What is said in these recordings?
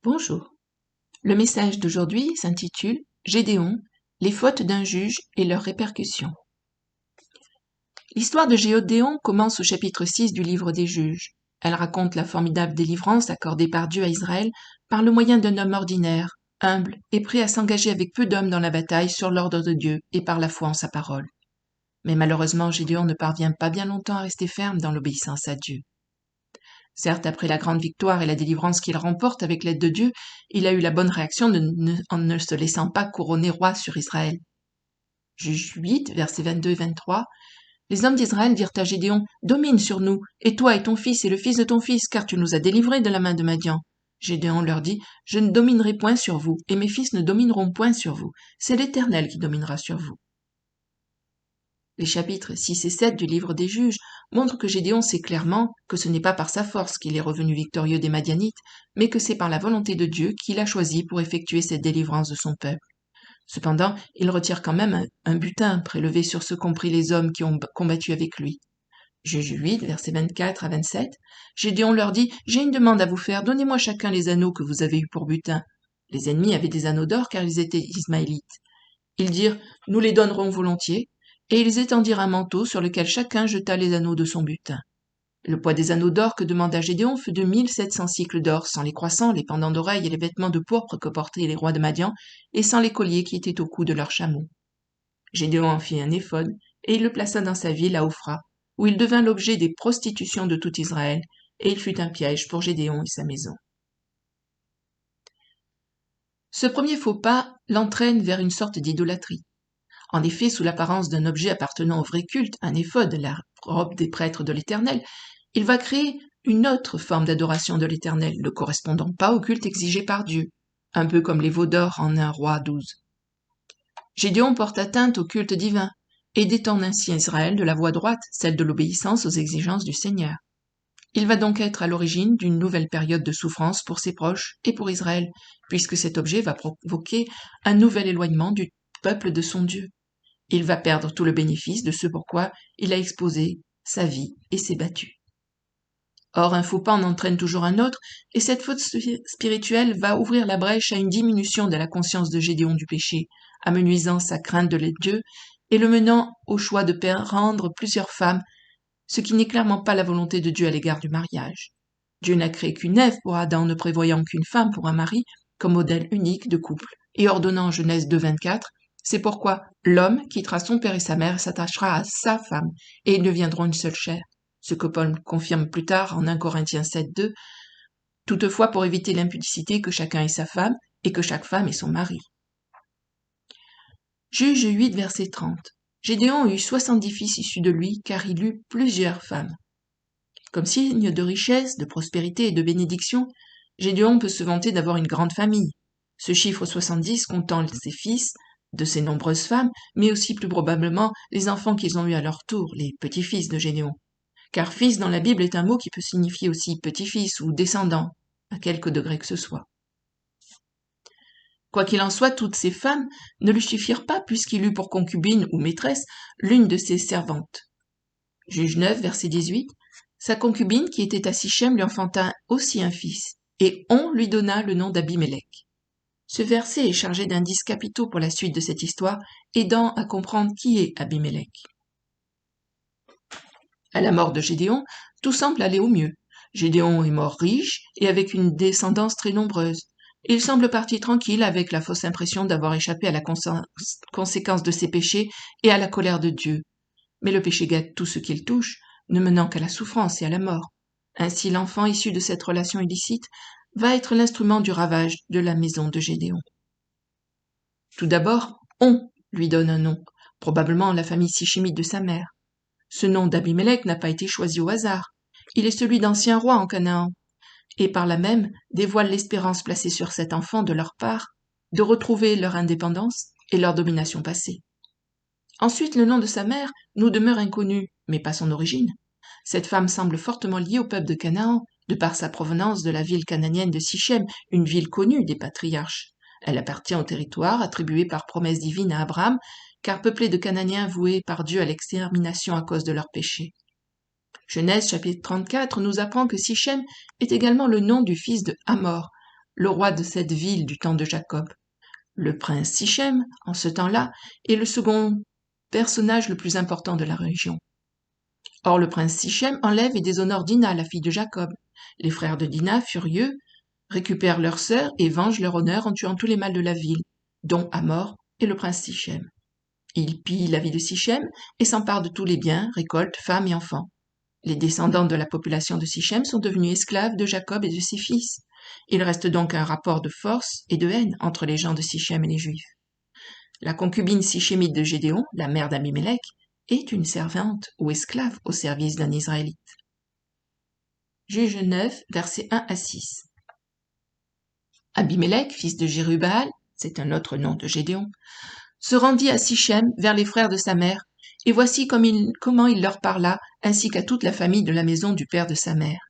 Bonjour. Le message d'aujourd'hui s'intitule Gédéon, les fautes d'un juge et leurs répercussions. L'histoire de Gédéon commence au chapitre 6 du livre des Juges. Elle raconte la formidable délivrance accordée par Dieu à Israël par le moyen d'un homme ordinaire, humble et prêt à s'engager avec peu d'hommes dans la bataille sur l'ordre de Dieu et par la foi en sa parole. Mais malheureusement, Gédéon ne parvient pas bien longtemps à rester ferme dans l'obéissance à Dieu. Certes, après la grande victoire et la délivrance qu'il remporte avec l'aide de Dieu, il a eu la bonne réaction en ne se laissant pas couronner roi sur Israël. Juge 8, versets 22 et 23. Les hommes d'Israël dirent à Gédéon, « Domine sur nous, et toi et ton fils et le fils de ton fils, car tu nous as délivrés de la main de Madian. » Gédéon leur dit, « Je ne dominerai point sur vous, et mes fils ne domineront point sur vous. C'est l'Éternel qui dominera sur vous. » Les chapitres 6 et 7 du livre des Juges montrent que Gédéon sait clairement que ce n'est pas par sa force qu'il est revenu victorieux des Madianites, mais que c'est par la volonté de Dieu qu'il a choisi pour effectuer cette délivrance de son peuple. Cependant, il retire quand même un butin prélevé sur ce qu'ont pris les hommes qui ont combattu avec lui. Juge 8, versets 24 à 27, Gédéon leur dit « J'ai une demande à vous faire, donnez-moi chacun les anneaux que vous avez eus pour butin. » Les ennemis avaient des anneaux d'or car ils étaient ismaélites. Ils dirent « Nous les donnerons volontiers. » Et ils étendirent un manteau sur lequel chacun jeta les anneaux de son butin. Le poids des anneaux d'or que demanda Gédéon fut de 1700 cycles d'or, sans les croissants, les pendants d'oreilles et les vêtements de pourpre que portaient les rois de Madian, et sans les colliers qui étaient au cou de leurs chameaux. Gédéon en fit un éphod, et il le plaça dans sa ville à Ophra, où il devint l'objet des prostitutions de tout Israël, et il fut un piège pour Gédéon et sa maison. Ce premier faux pas l'entraîne vers une sorte d'idolâtrie. En effet, sous l'apparence d'un objet appartenant au vrai culte, un éphod, la robe des prêtres de l'Éternel, il va créer une autre forme d'adoration de l'Éternel, ne correspondant pas au culte exigé par Dieu, un peu comme les veaux d'or en 1 Roi 12. Gédéon porte atteinte au culte divin et détourne ainsi Israël de la voie droite, celle de l'obéissance aux exigences du Seigneur. Il va donc être à l'origine d'une nouvelle période de souffrance pour ses proches et pour Israël, puisque cet objet va provoquer un nouvel éloignement du peuple de son Dieu. Il va perdre tout le bénéfice de ce pourquoi il a exposé sa vie et s'est battu. Or, un faux pas en entraîne toujours un autre, et cette faute spirituelle va ouvrir la brèche à une diminution de la conscience de Gédéon du péché, amenuisant sa crainte de Dieu et le menant au choix de prendre plusieurs femmes, ce qui n'est clairement pas la volonté de Dieu à l'égard du mariage. Dieu n'a créé qu'une Ève pour Adam, ne prévoyant qu'une femme pour un mari, comme modèle unique de couple, et ordonnant en Genèse 2,24, c'est pourquoi l'homme quittera son père et sa mère et s'attachera à sa femme, et ils deviendront une seule chair. Ce que Paul confirme plus tard en 1 Corinthiens 7,2, toutefois pour éviter l'impudicité que chacun ait sa femme et que chaque femme ait son mari. Juge 8, verset 30. Gédéon eut 70 fils issus de lui, car il eut plusieurs femmes. Comme signe de richesse, de prospérité et de bénédiction, Gédéon peut se vanter d'avoir une grande famille. Ce chiffre 70 comptant ses fils, de ses nombreuses femmes, mais aussi plus probablement les enfants qu'ils ont eus à leur tour, les petits-fils de Gédéon. Car fils dans la Bible est un mot qui peut signifier aussi petit-fils ou descendant, à quelque degré que ce soit. Quoi qu'il en soit, toutes ces femmes ne lui suffirent pas puisqu'il eut pour concubine ou maîtresse l'une de ses servantes. Juge 9, verset 18. Sa concubine qui était à Sichem lui enfanta aussi un fils, et on lui donna le nom d'Abimélec. Ce verset est chargé d'indices capitaux pour la suite de cette histoire, aidant à comprendre qui est Abimélec. À la mort de Gédéon, tout semble aller au mieux. Gédéon est mort riche et avec une descendance très nombreuse. Il semble parti tranquille avec la fausse impression d'avoir échappé à la conséquence de ses péchés et à la colère de Dieu. Mais le péché gâte tout ce qu'il touche, ne menant qu'à la souffrance et à la mort. Ainsi l'enfant issu de cette relation illicite va être l'instrument du ravage de la maison de Gédéon. Tout d'abord, on lui donne un nom, probablement la famille sichimite de sa mère. Ce nom d'Abimélec n'a pas été choisi au hasard. Il est celui d'ancien roi en Canaan, et par là même dévoile l'espérance placée sur cet enfant de leur part de retrouver leur indépendance et leur domination passée. Ensuite, le nom de sa mère nous demeure inconnu, mais pas son origine. Cette femme semble fortement liée au peuple de Canaan, de par sa provenance de la ville cananienne de Sichem, une ville connue des patriarches. Elle appartient au territoire attribué par promesse divine à Abraham, car peuplé de Cananéens voués par Dieu à l'extermination à cause de leurs péchés. Genèse chapitre 34 nous apprend que Sichem est également le nom du fils de Hamor, le roi de cette ville du temps de Jacob. Le prince Sichem, en ce temps-là, est le second personnage le plus important de la région. Or le prince Sichem enlève et déshonore Dina, la fille de Jacob. Les frères de Dina, furieux, récupèrent leur sœur et vengent leur honneur en tuant tous les mâles de la ville, dont Hamor et le prince Sichem. Ils pillent la ville de Sichem et s'emparent de tous les biens, récoltes, femmes et enfants. Les descendants de la population de Sichem sont devenus esclaves de Jacob et de ses fils. Il reste donc un rapport de force et de haine entre les gens de Sichem et les Juifs. La concubine sichémite de Gédéon, la mère d'Abimélec, est une servante ou esclave au service d'un Israélite. Juge 9, versets 1 à 6. Abimélec, fils de Jérubbaal, c'est un autre nom de Gédéon, se rendit à Sichem vers les frères de sa mère, et voici comment il leur parla, ainsi qu'à toute la famille de la maison du père de sa mère.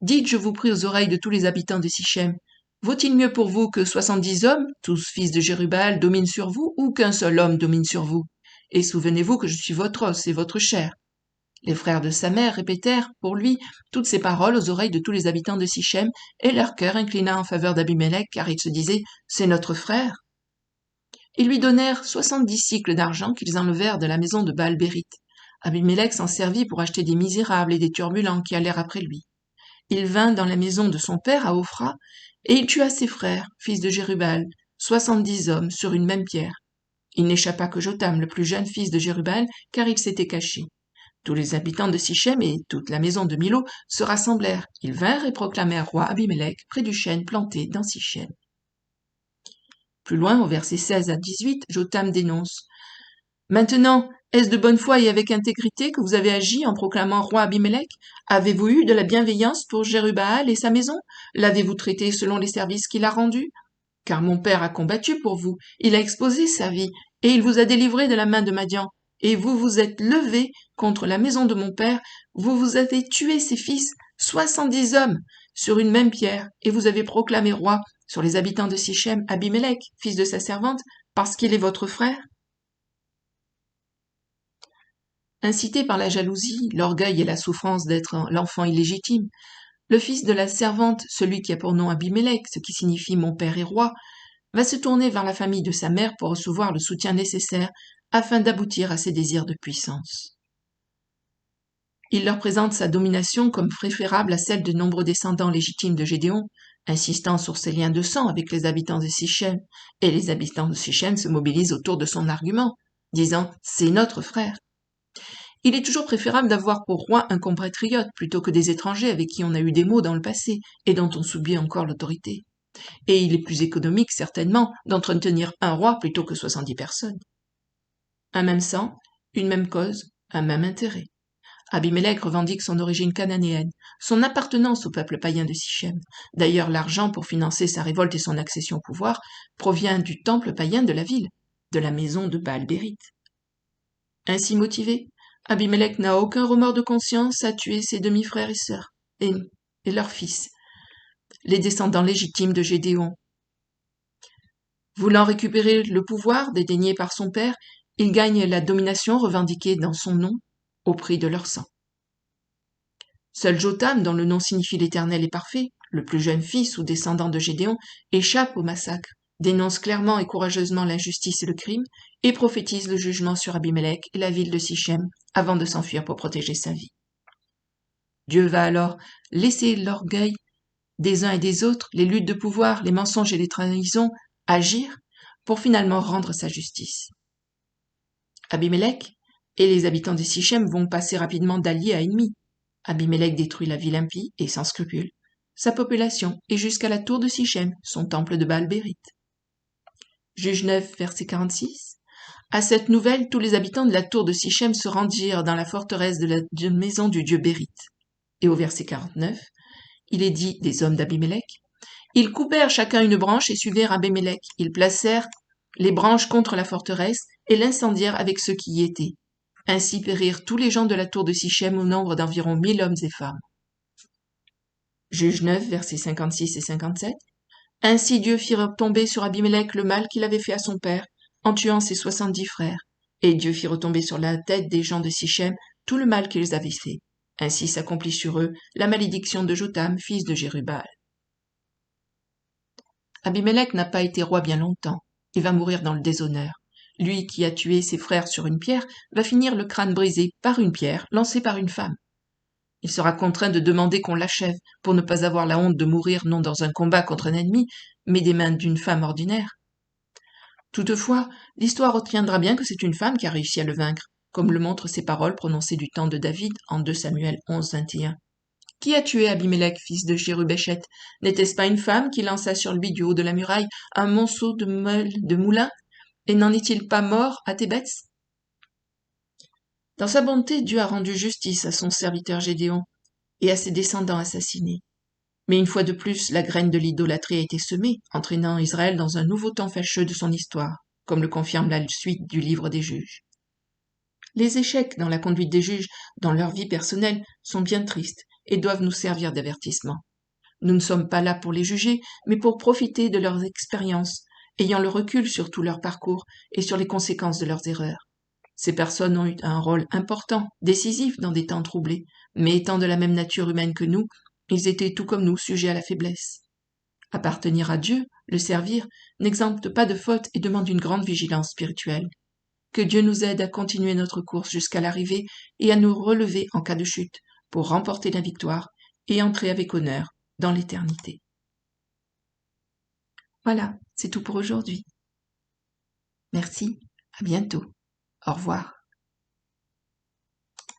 Dites, je vous prie, aux oreilles de tous les habitants de Sichem, vaut-il mieux pour vous que 70 hommes, tous fils de Jérubbaal, dominent sur vous, ou qu'un seul homme domine sur vous? Et souvenez-vous que je suis votre os et votre chair. Les frères de sa mère répétèrent pour lui toutes ces paroles aux oreilles de tous les habitants de Sichem, et leur cœur inclina en faveur d'Abimélec, car ils se disaient « C'est notre frère ». Ils lui donnèrent 70 cycles d'argent qu'ils enlevèrent de la maison de Baal-Bérith. Abimélec s'en servit pour acheter des misérables et des turbulents qui allèrent après lui. Il vint dans la maison de son père à Ophra, et il tua ses frères, fils de Jérubbaal, 70 hommes sur une même pierre. Il n'échappa que Jotam, le plus jeune fils de Jérubbaal, car il s'était caché. Tous les habitants de Sichem et toute la maison de Milo se rassemblèrent. Ils vinrent et proclamèrent roi Abimélec près du chêne planté dans Sichem. Plus loin, au verset 16 à 18, Jotam dénonce « Maintenant, est-ce de bonne foi et avec intégrité que vous avez agi en proclamant roi Abimélec? Avez-vous eu de la bienveillance pour Jérubbaal et sa maison? L'avez-vous traité selon les services qu'il a rendus? Car mon père a combattu pour vous, il a exposé sa vie, et il vous a délivré de la main de Madian. Et vous vous êtes levé contre la maison de mon père, vous avez tué ses fils, 70 hommes, sur une même pierre, et vous avez proclamé roi sur les habitants de Sichem Abimélec, fils de sa servante, parce qu'il est votre frère. » Incité par la jalousie, l'orgueil et la souffrance d'être l'enfant illégitime, le fils de la servante, celui qui a pour nom Abimélec, ce qui signifie mon père est roi, va se tourner vers la famille de sa mère pour recevoir le soutien nécessaire afin d'aboutir à ses désirs de puissance. Il leur présente sa domination comme préférable à celle de nombreux descendants légitimes de Gédéon, insistant sur ses liens de sang avec les habitants de Sichem, et les habitants de Sichem se mobilisent autour de son argument, disant « c'est notre frère ». Il est toujours préférable d'avoir pour roi un compatriote plutôt que des étrangers avec qui on a eu des maux dans le passé et dont on subit encore l'autorité. Et il est plus économique, certainement, d'entretenir un roi plutôt que 70 personnes. Un même sang, une même cause, un même intérêt. Abimélec revendique son origine cananéenne, son appartenance au peuple païen de Sichem. D'ailleurs, l'argent pour financer sa révolte et son accession au pouvoir provient du temple païen de la ville, de la maison de Baal-Bérith. Ainsi motivé, Abimélec n'a aucun remords de conscience à tuer ses demi-frères et sœurs, et leurs fils, les descendants légitimes de Gédéon. Voulant récupérer le pouvoir dédaigné par son père, il gagne la domination revendiquée dans son nom au prix de leur sang. Seul Jotam, dont le nom signifie l'Éternel est parfait, le plus jeune fils ou descendant de Gédéon, échappe au massacre, dénonce clairement et courageusement l'injustice et le crime, et prophétise le jugement sur Abimélec et la ville de Sichem avant de s'enfuir pour protéger sa vie. Dieu va alors laisser l'orgueil des uns et des autres, les luttes de pouvoir, les mensonges et les trahisons agir pour finalement rendre sa justice. Abimélec et les habitants de Sichem vont passer rapidement d'alliés à ennemis. Abimélec détruit la ville impie et sans scrupule, sa population et jusqu'à la tour de Sichem, son temple de Baal-Bérith. Juge 9, verset 46. À cette nouvelle, tous les habitants de la tour de Sichem se rendirent dans la forteresse de la maison du dieu Bérith. Et au verset 49, il est dit des hommes d'Abimélec. Ils coupèrent chacun une branche et suivirent Abimélec. Ils placèrent les branches contre la forteresse et l'incendièrent avec ceux qui y étaient. Ainsi périrent tous les gens de la tour de Sichem au nombre d'environ 1000 hommes et femmes. Juge 9, versets 56 et 57. Ainsi Dieu fit retomber sur Abimélec le mal qu'il avait fait à son père, en tuant ses 70 frères. Et Dieu fit retomber sur la tête des gens de Sichem tout le mal qu'ils avaient fait. Ainsi s'accomplit sur eux la malédiction de Jotam, fils de Jérubbaal. Abimélec n'a pas été roi bien longtemps. Il va mourir dans le déshonneur. Lui qui a tué ses frères sur une pierre va finir le crâne brisé par une pierre lancée par une femme. Il sera contraint de demander qu'on l'achève pour ne pas avoir la honte de mourir non dans un combat contre un ennemi, mais des mains d'une femme ordinaire. Toutefois, l'histoire retiendra bien que c'est une femme qui a réussi à le vaincre, comme le montrent ces paroles prononcées du temps de David en 2 Samuel 11, 21. Qui a tué Abimélec, fils de Chérubéchet? N'était-ce pas une femme qui lança sur lui du haut de la muraille un monceau de meules de moulin? Et n'en est-il pas mort à Thébès? Dans sa bonté, Dieu a rendu justice à son serviteur Gédéon et à ses descendants assassinés. Mais une fois de plus, la graine de l'idolâtrie a été semée, entraînant Israël dans un nouveau temps fâcheux de son histoire, comme le confirme la suite du livre des Juges. Les échecs dans la conduite des juges, dans leur vie personnelle, sont bien tristes et doivent nous servir d'avertissement. Nous ne sommes pas là pour les juger, mais pour profiter de leurs expériences, ayant le recul sur tout leur parcours et sur les conséquences de leurs erreurs. Ces personnes ont eu un rôle important, décisif dans des temps troublés, mais étant de la même nature humaine que nous, ils étaient tout comme nous sujets à la faiblesse. Appartenir à Dieu, le servir, n'exempte pas de faute et demande une grande vigilance spirituelle. Que Dieu nous aide à continuer notre course jusqu'à l'arrivée et à nous relever en cas de chute, pour remporter la victoire et entrer avec honneur dans l'éternité. Voilà, c'est tout pour aujourd'hui. Merci, à bientôt. Au revoir.